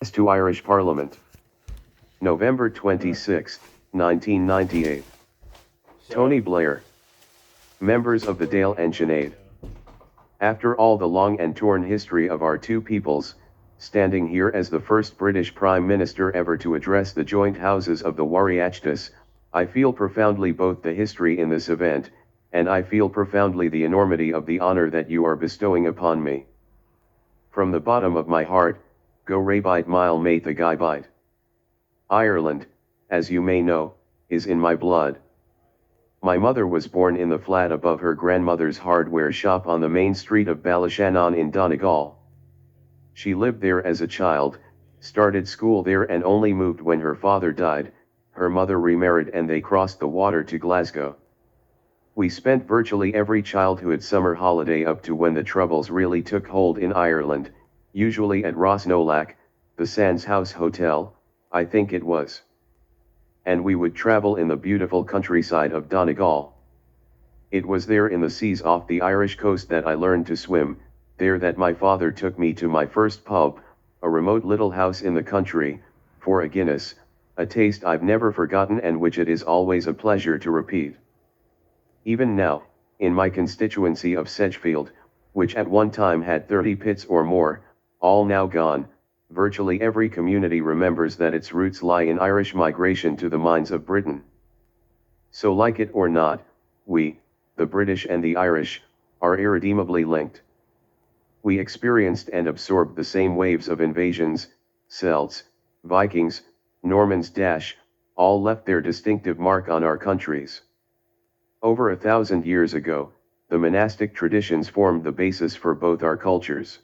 To Irish Parliament. November 26, 1998. Tony Blair. Members of the Dáil and Sinead. After all the long and torn history of our two peoples, standing here as the first British Prime Minister ever to address the joint houses of the Wairreachtas, I feel profoundly both the history in this event, and I feel profoundly the enormity of the honour that you are bestowing upon me. From the bottom of my heart, go Rabite Mile Maith a Guy Bite. Ireland, as you may know, is in my blood. My mother was born in the flat above her grandmother's hardware shop on the main street of Ballyshannon in Donegal. She lived there as a child, started school there and only moved when her father died. Her mother remarried and they crossed the water to Glasgow. We spent virtually every childhood summer holiday up to when the Troubles really took hold in Ireland, usually at Rosnolac, the Sands House Hotel, I think it was. And we would travel in the beautiful countryside of Donegal. It was there in the seas off the Irish coast that I learned to swim, there that my father took me to my first pub, a remote little house in the country, for a Guinness, a taste I've never forgotten and which it is always a pleasure to repeat. Even now, in my constituency of Sedgefield, which at one time had 30 pits or more, all now gone, virtually every community remembers that its roots lie in Irish migration to the mines of Britain. So like it or not, we, the British and the Irish, are irredeemably linked. We experienced and absorbed the same waves of invasions, Celts, Vikings, Normans all left their distinctive mark on our countries. Over 1,000 years ago, the monastic traditions formed the basis for both our cultures.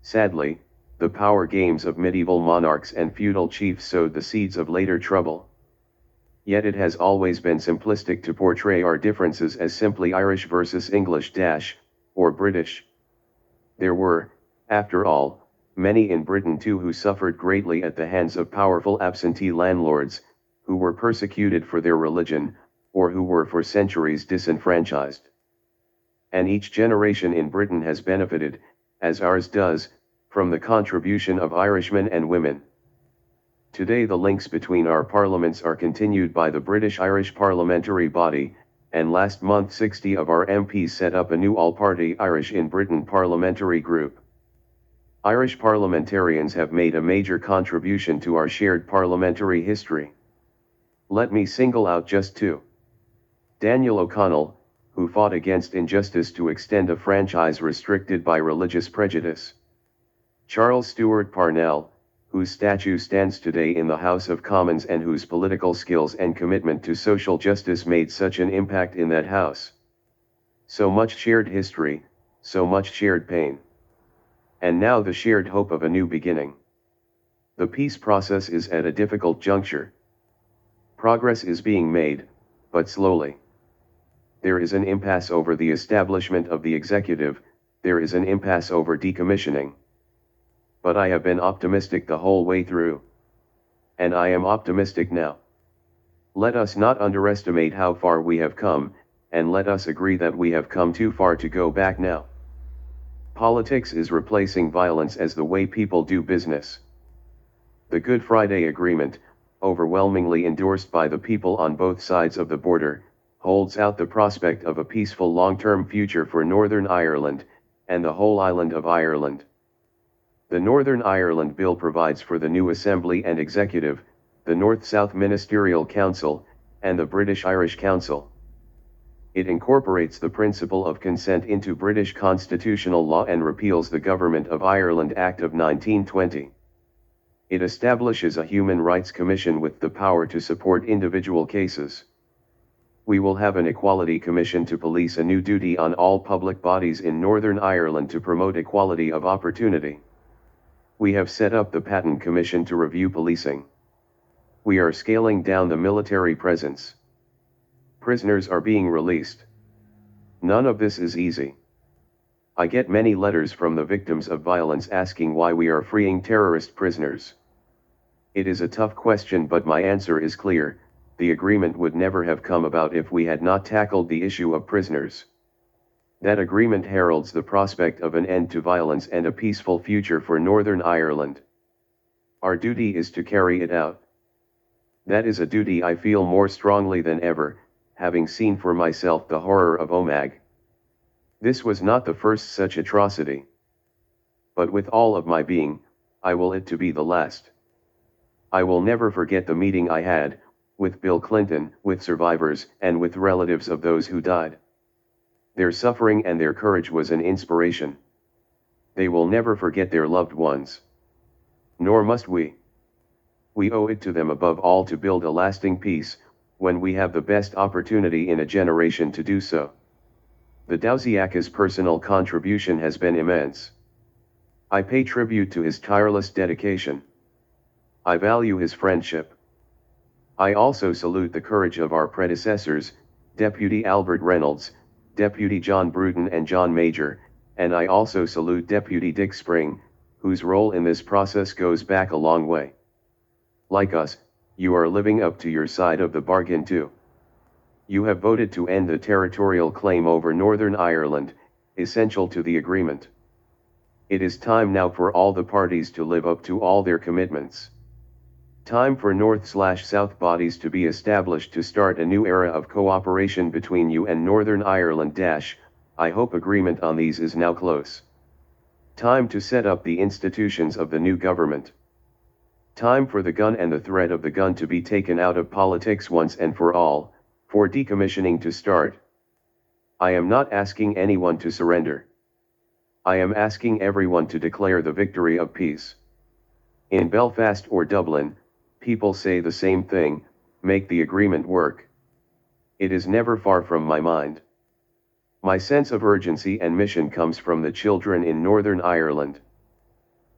Sadly, the power games of medieval monarchs and feudal chiefs sowed the seeds of later trouble. Yet it has always been simplistic to portray our differences as simply Irish versus English or British. There were, after all, many in Britain too who suffered greatly at the hands of powerful absentee landlords, who were persecuted for their religion, or who were for centuries disenfranchised. And each generation in Britain has benefited, as ours does, from the contribution of Irishmen and women. Today the links between our parliaments are continued by the British-Irish parliamentary body, and last month 60 of our MPs set up a new all-party Irish in Britain parliamentary group. Irish parliamentarians have made a major contribution to our shared parliamentary history. Let me single out just two. Daniel O'Connell, who fought against injustice to extend a franchise restricted by religious prejudice. Charles Stewart Parnell, whose statue stands today in the House of Commons and whose political skills and commitment to social justice made such an impact in that house. So much shared history, so much shared pain. And now the shared hope of a new beginning. The peace process is at a difficult juncture. Progress is being made, but slowly. There is an impasse over the establishment of the executive, there is an impasse over decommissioning. But I have been optimistic the whole way through. And I am optimistic now. Let us not underestimate how far we have come, and let us agree that we have come too far to go back now. Politics is replacing violence as the way people do business. The Good Friday Agreement, overwhelmingly endorsed by the people on both sides of the border, holds out the prospect of a peaceful long-term future for Northern Ireland, and the whole island of Ireland. The Northern Ireland Bill provides for the new Assembly and Executive, the North-South Ministerial Council, and the British-Irish Council. It incorporates the principle of consent into British constitutional law and repeals the Government of Ireland Act of 1920. It establishes a Human Rights Commission with the power to support individual cases. We will have an Equality Commission to police, a new duty on all public bodies in Northern Ireland to promote equality of opportunity. We have set up the Patent Commission to review policing. We are scaling down the military presence. Prisoners are being released. None of this is easy. I get many letters from the victims of violence asking why we are freeing terrorist prisoners. It is a tough question, but my answer is clear: the agreement would never have come about if we had not tackled the issue of prisoners. That agreement heralds the prospect of an end to violence and a peaceful future for Northern Ireland. Our duty is to carry it out. That is a duty I feel more strongly than ever, having seen for myself the horror of Omagh. This was not the first such atrocity. But with all of my being, I will it to be the last. I will never forget the meeting I had, with Bill Clinton, with survivors, and with relatives of those who died. Their suffering and their courage was an inspiration. They will never forget their loved ones. Nor must we. We owe it to them above all to build a lasting peace, when we have the best opportunity in a generation to do so. The Dowsiaka's personal contribution has been immense. I pay tribute to his tireless dedication. I value his friendship. I also salute the courage of our predecessors, Deputy Albert Reynolds, Deputy John Bruton and John Major, and I also salute Deputy Dick Spring, whose role in this process goes back a long way. Like us, you are living up to your side of the bargain too. You have voted to end the territorial claim over Northern Ireland, essential to the agreement. It is time now for all the parties to live up to all their commitments. Time for North/South bodies to be established to start a new era of cooperation between you and Northern Ireland. I hope agreement on these is now close. Time to set up the institutions of the new government. Time for the gun and the threat of the gun to be taken out of politics once and for all, for decommissioning to start. I am not asking anyone to surrender. I am asking everyone to declare the victory of peace. In Belfast or Dublin, people say the same thing, make the agreement work. It is never far from my mind. My sense of urgency and mission comes from the children in Northern Ireland.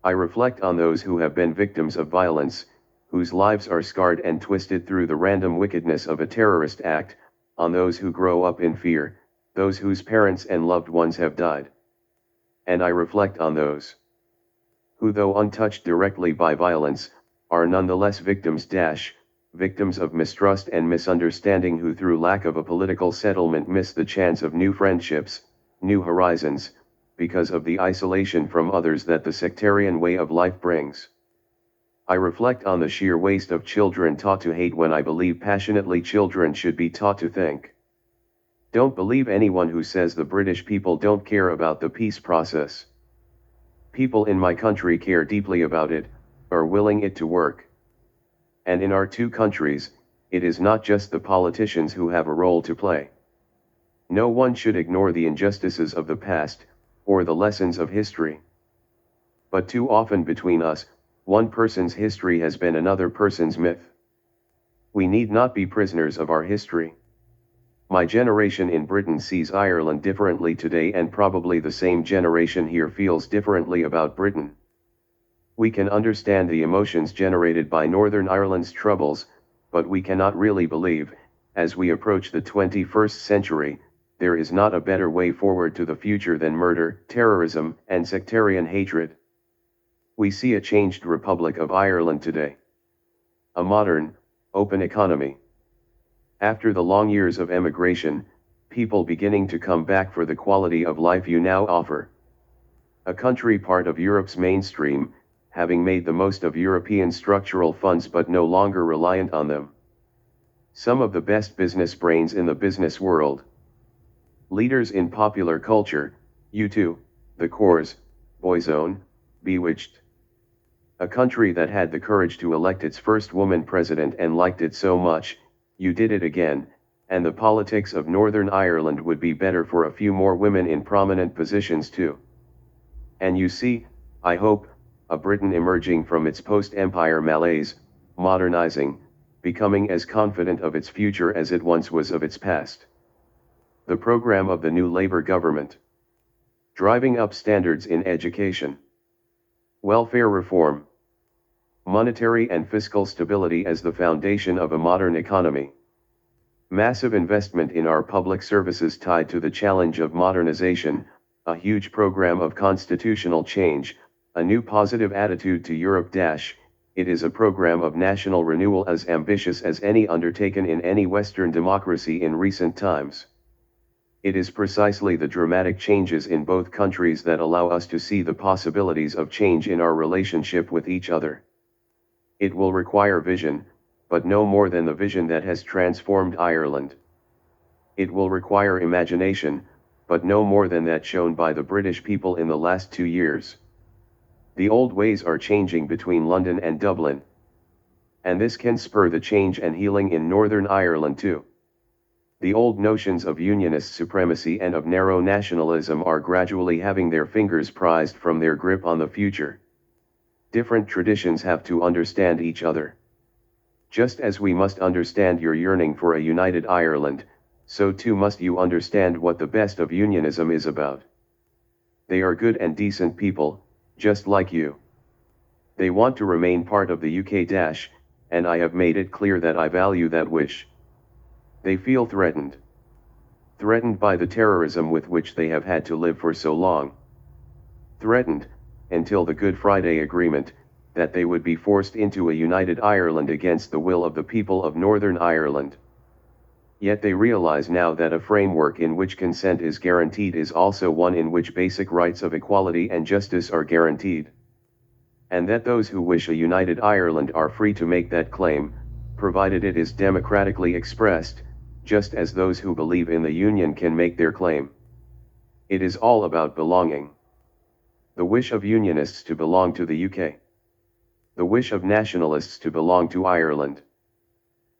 I reflect on those who have been victims of violence, whose lives are scarred and twisted through the random wickedness of a terrorist act, on those who grow up in fear, those whose parents and loved ones have died. And I reflect on those who, though untouched directly by violence, are nonetheless victims. Victims of mistrust and misunderstanding who through lack of a political settlement miss the chance of new friendships, new horizons, because of the isolation from others that the sectarian way of life brings. I reflect on the sheer waste of children taught to hate when I believe passionately children should be taught to think. Don't believe anyone who says the British people don't care about the peace process. People in my country care deeply about it, are willing it to work. And in our two countries, it is not just the politicians who have a role to play. No one should ignore the injustices of the past, or the lessons of history. But too often between us, one person's history has been another person's myth. We need not be prisoners of our history. My generation in Britain sees Ireland differently today, and probably the same generation here feels differently about Britain. We can understand the emotions generated by Northern Ireland's troubles, but we cannot really believe, as we approach the 21st century, there is not a better way forward to the future than murder, terrorism, and sectarian hatred. We see a changed Republic of Ireland today. A modern, open economy. After the long years of emigration, people beginning to come back for the quality of life you now offer. A country part of Europe's mainstream, having made the most of European structural funds but no longer reliant on them. Some of the best business brains in the business world. Leaders in popular culture, U2, The Corrs, Boyzone, Bewitched. A country that had the courage to elect its first woman president and liked it so much, you did it again, and the politics of Northern Ireland would be better for a few more women in prominent positions too. And you see, I hope, a Britain emerging from its post-empire malaise, modernizing, becoming as confident of its future as it once was of its past. The program of the new Labour government. Driving up standards in education. Welfare reform. Monetary and fiscal stability as the foundation of a modern economy. Massive investment in our public services tied to the challenge of modernization, a huge program of constitutional change, a new positive attitude to Europe. It is a program of national renewal as ambitious as any undertaken in any Western democracy in recent times. It is precisely the dramatic changes in both countries that allow us to see the possibilities of change in our relationship with each other. It will require vision, but no more than the vision that has transformed Ireland. It will require imagination, but no more than that shown by the British people in the last 2 years. The old ways are changing between London and Dublin. And this can spur the change and healing in Northern Ireland too. The old notions of unionist supremacy and of narrow nationalism are gradually having their fingers prized from their grip on the future. Different traditions have to understand each other. Just as we must understand your yearning for a united Ireland, so too must you understand what the best of unionism is about. They are good and decent people, just like you. They want to remain part of the UK-, and I have made it clear that I value that wish. They feel threatened. Threatened by the terrorism with which they have had to live for so long. Threatened, until the Good Friday Agreement, that they would be forced into a united Ireland against the will of the people of Northern Ireland. Yet they realize now that a framework in which consent is guaranteed is also one in which basic rights of equality and justice are guaranteed. And that those who wish a united Ireland are free to make that claim, provided it is democratically expressed, just as those who believe in the Union can make their claim. It is all about belonging. The wish of Unionists to belong to the UK. The wish of nationalists to belong to Ireland.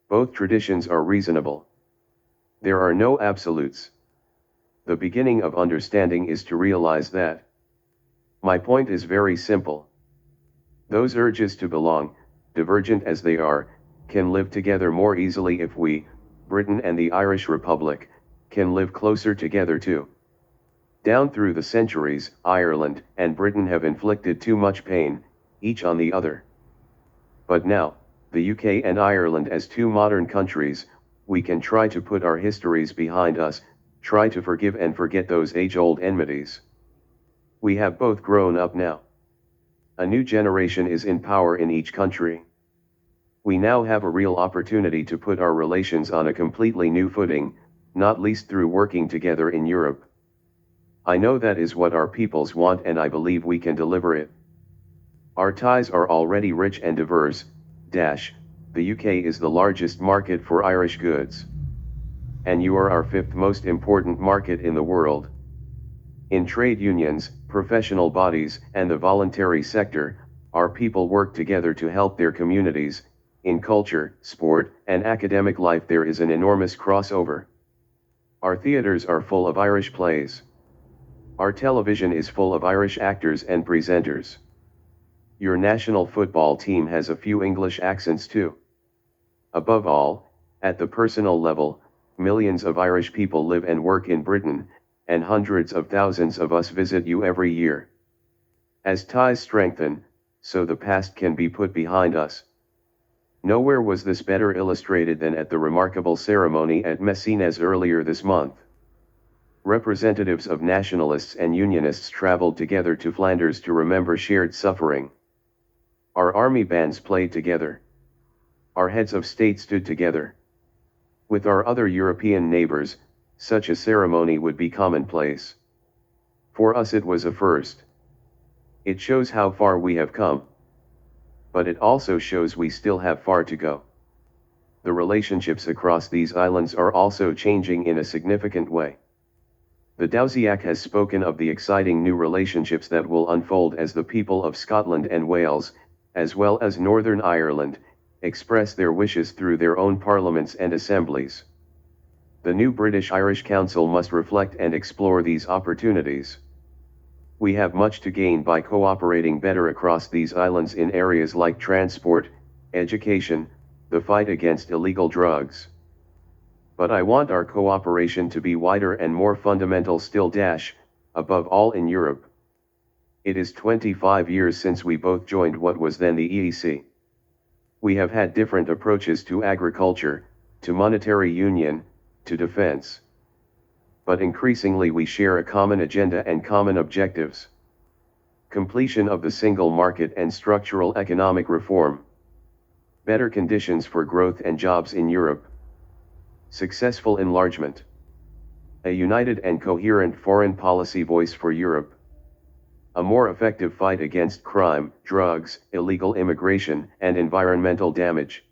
Both traditions are reasonable. There are no absolutes. The beginning of understanding is to realize that. My point is very simple. Those urges to belong, divergent as they are, can live together more easily if we, Britain and the Irish Republic, can live closer together too. Down through the centuries, Ireland and Britain have inflicted too much pain, each on the other. But now, the UK and Ireland as two modern countries, we can try to put our histories behind us, try to forgive and forget those age-old enmities. We have both grown up now. A new generation is in power in each country. We now have a real opportunity to put our relations on a completely new footing, not least through working together in Europe. I know that is what our peoples want and I believe we can deliver it. Our ties are already rich and diverse, the UK is the largest market for Irish goods. And you are our fifth most important market in the world. In trade unions, professional bodies, and the voluntary sector, our people work together to help their communities. In culture, sport, and academic life there is an enormous crossover. Our theaters are full of Irish plays. Our television is full of Irish actors and presenters. Your national football team has a few English accents too. Above all, at the personal level, millions of Irish people live and work in Britain, and hundreds of thousands of us visit you every year. As ties strengthen, so the past can be put behind us. Nowhere was this better illustrated than at the remarkable ceremony at Messines earlier this month. Representatives of nationalists and unionists traveled together to Flanders to remember shared suffering. Our army bands played together. Our heads of state stood together. With our other European neighbors, such a ceremony would be commonplace. For us it was a first. It shows how far we have come. But it also shows we still have far to go. The relationships across these islands are also changing in a significant way. The Dowsiak has spoken of the exciting new relationships that will unfold as the people of Scotland and Wales, as well as Northern Ireland, express their wishes through their own parliaments and assemblies. The new British-Irish Council must reflect and explore these opportunities. We have much to gain by cooperating better across these islands in areas like transport, education, the fight against illegal drugs. But I want our cooperation to be wider and more fundamental still, above all in Europe. It is 25 years since we both joined what was then the EEC. We have had different approaches to agriculture, to monetary union, to defense. But increasingly we share a common agenda and common objectives. Completion of the single market and structural economic reform. Better conditions for growth and jobs in Europe. Successful enlargement. A united and coherent foreign policy voice for Europe. a more effective fight against crime, drugs, illegal immigration, and environmental damage.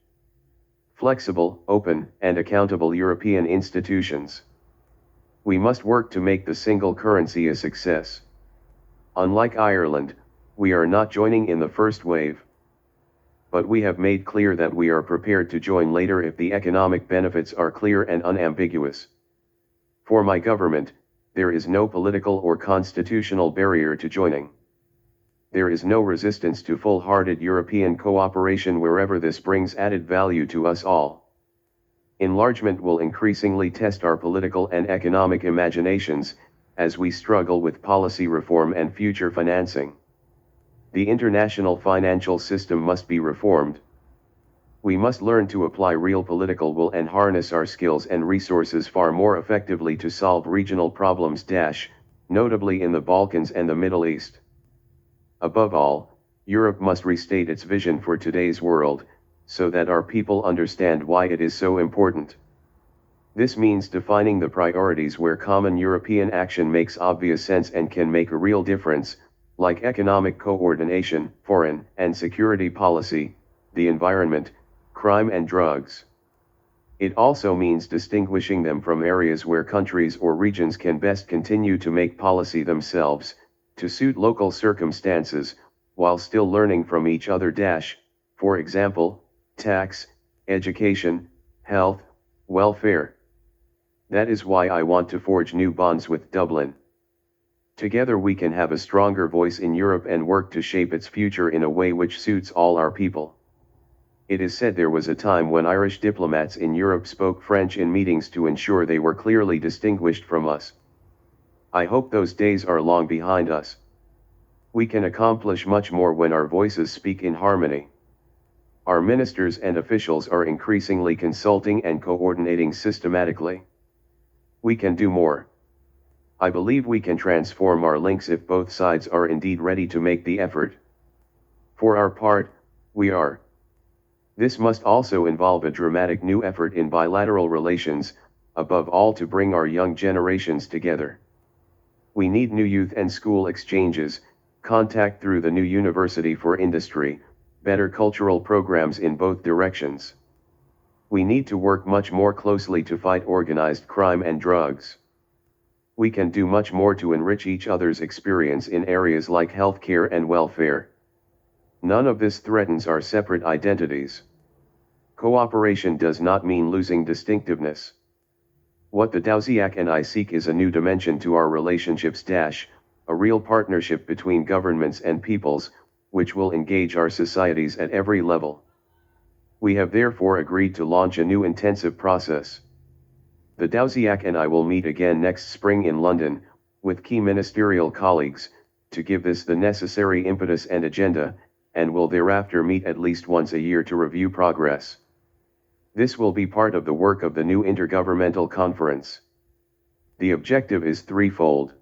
Flexible, open, and accountable European institutions. We must work to make the single currency a success. Unlike Ireland, we are not joining in the first wave. But we have made clear that we are prepared to join later if the economic benefits are clear and unambiguous. For my government, there is no political or constitutional barrier to joining. There is no resistance to full-hearted European cooperation wherever this brings added value to us all. Enlargement will increasingly test our political and economic imaginations, as we struggle with policy reform and future financing. The international financial system must be reformed. We must learn to apply real political will and harness our skills and resources far more effectively to solve regional problems, notably in the Balkans and the Middle East. Above all, Europe must restate its vision for today's world, so that our people understand why it is so important. This means defining the priorities where common European action makes obvious sense and can make a real difference, like economic coordination, foreign and security policy, the environment, crime and drugs. It also means distinguishing them from areas where countries or regions can best continue to make policy themselves, to suit local circumstances, while still learning from each other. For example, tax, education, health, welfare. That is why I want to forge new bonds with Dublin. Together we can have a stronger voice in Europe and work to shape its future in a way which suits all our people. It is said there was a time when Irish diplomats in Europe spoke French in meetings to ensure they were clearly distinguished from us. I hope those days are long behind us. We can accomplish much more when our voices speak in harmony. Our ministers and officials are increasingly consulting and coordinating systematically. We can do more. I believe we can transform our links if both sides are indeed ready to make the effort. For our part, we are. This must also involve a dramatic new effort in bilateral relations, above all to bring our young generations together. We need new youth and school exchanges, contact through the new University for Industry, better cultural programs in both directions. We need to work much more closely to fight organized crime and drugs. We can do much more to enrich each other's experience in areas like healthcare and welfare. None of this threatens our separate identities. Cooperation does not mean losing distinctiveness. What the Dowsiak and I seek is a new dimension to our relationships, a real partnership between governments and peoples, which will engage our societies at every level. We have therefore agreed to launch a new intensive process. The Dowsiak and I will meet again next spring in London, with key ministerial colleagues, to give this the necessary impetus and agenda, and will thereafter meet at least once a year to review progress. This will be part of the work of the new Intergovernmental Conference. The objective is threefold.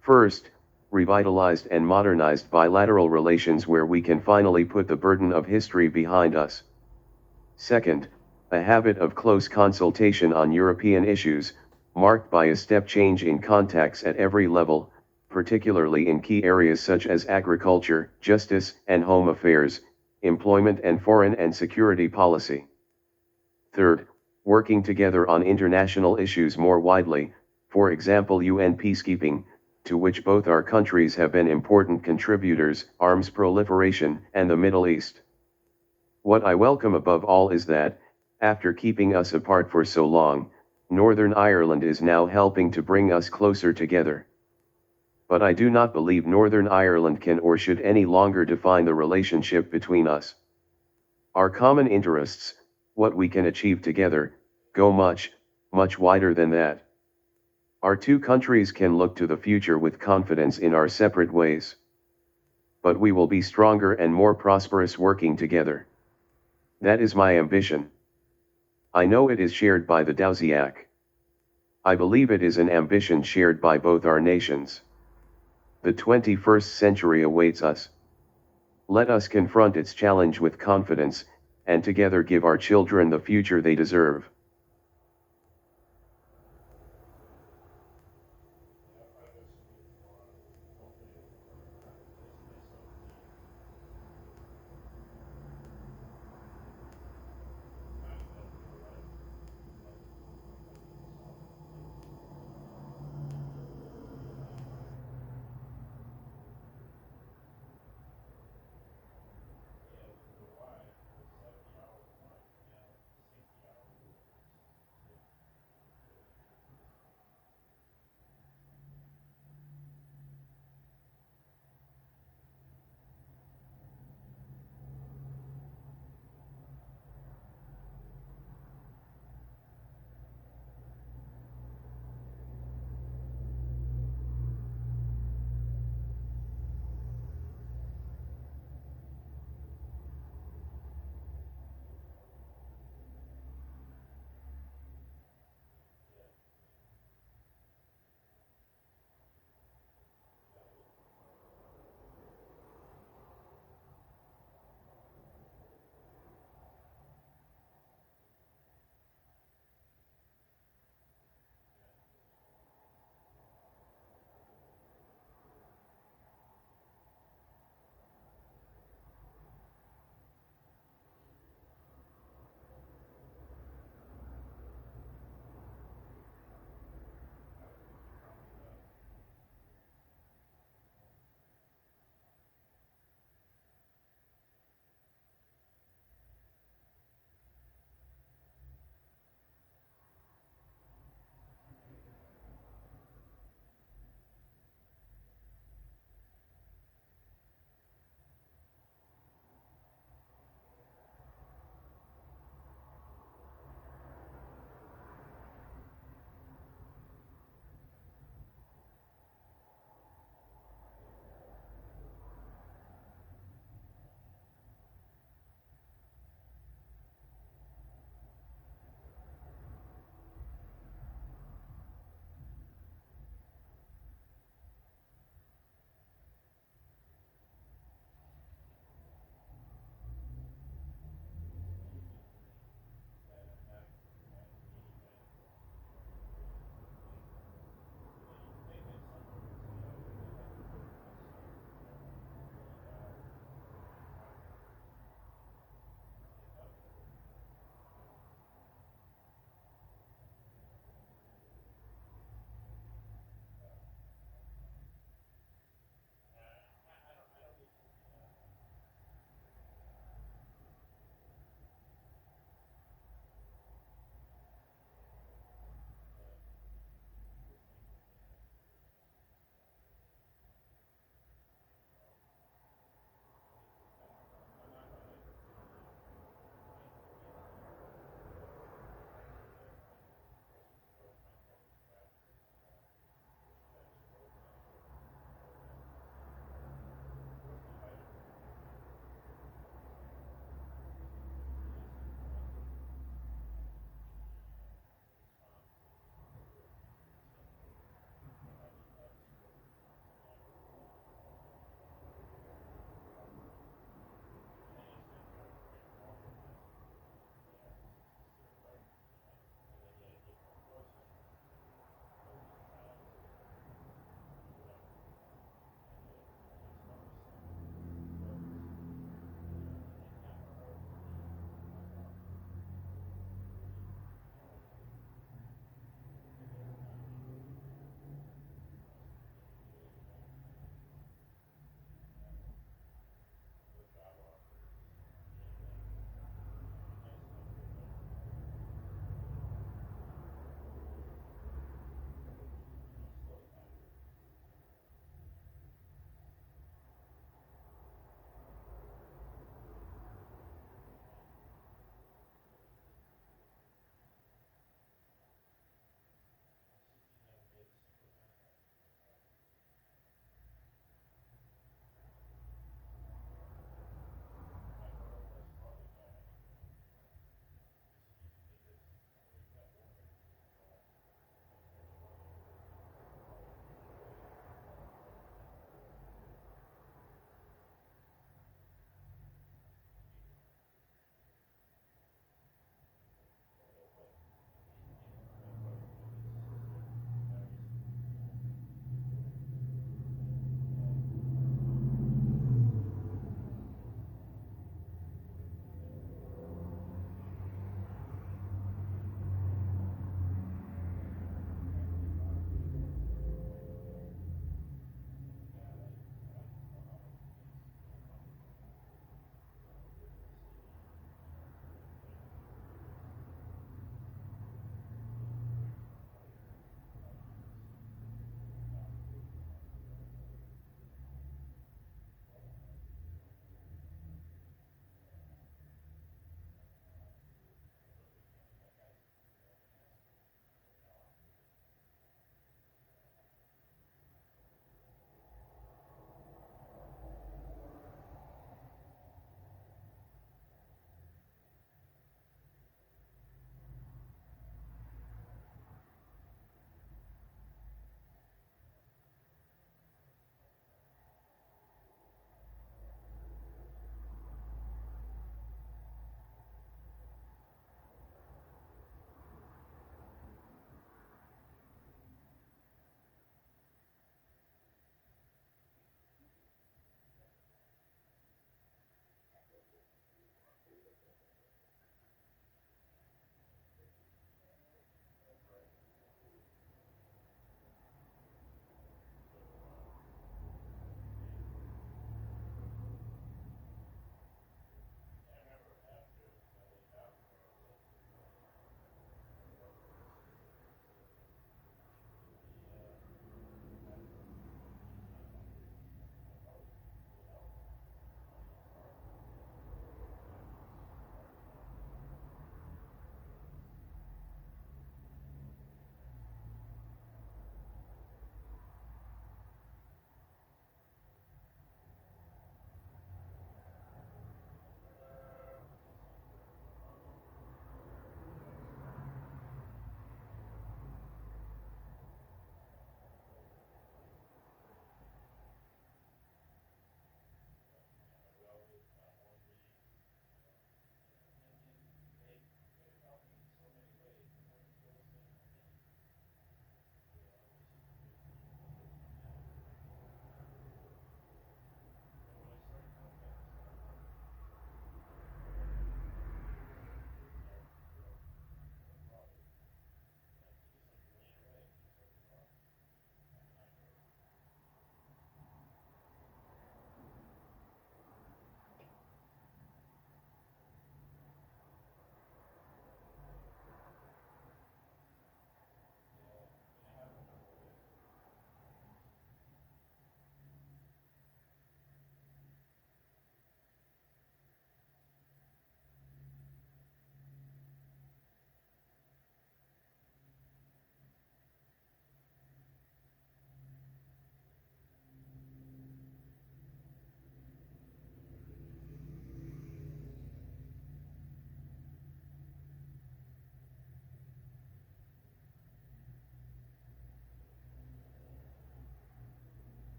First, revitalized and modernized bilateral relations where we can finally put the burden of history behind us. Second, a habit of close consultation on European issues, marked by a step change in contacts at every level, particularly in key areas such as agriculture, justice and home affairs, employment and foreign and security policy. Third, working together on international issues more widely, for example UN peacekeeping, to which both our countries have been important contributors, arms proliferation, and the Middle East. What I welcome above all is that, after keeping us apart for so long, Northern Ireland is now helping to bring us closer together. But I do not believe Northern Ireland can or should any longer define the relationship between us. Our common interests, what we can achieve together, go much, much wider than that. Our two countries can look to the future with confidence in our separate ways. But we will be stronger and more prosperous working together. That is my ambition. I know it is shared by the Dowsiak. I believe it is an ambition shared by both our nations. The 21st century awaits us. Let us confront its challenge with confidence, and together give our children the future they deserve.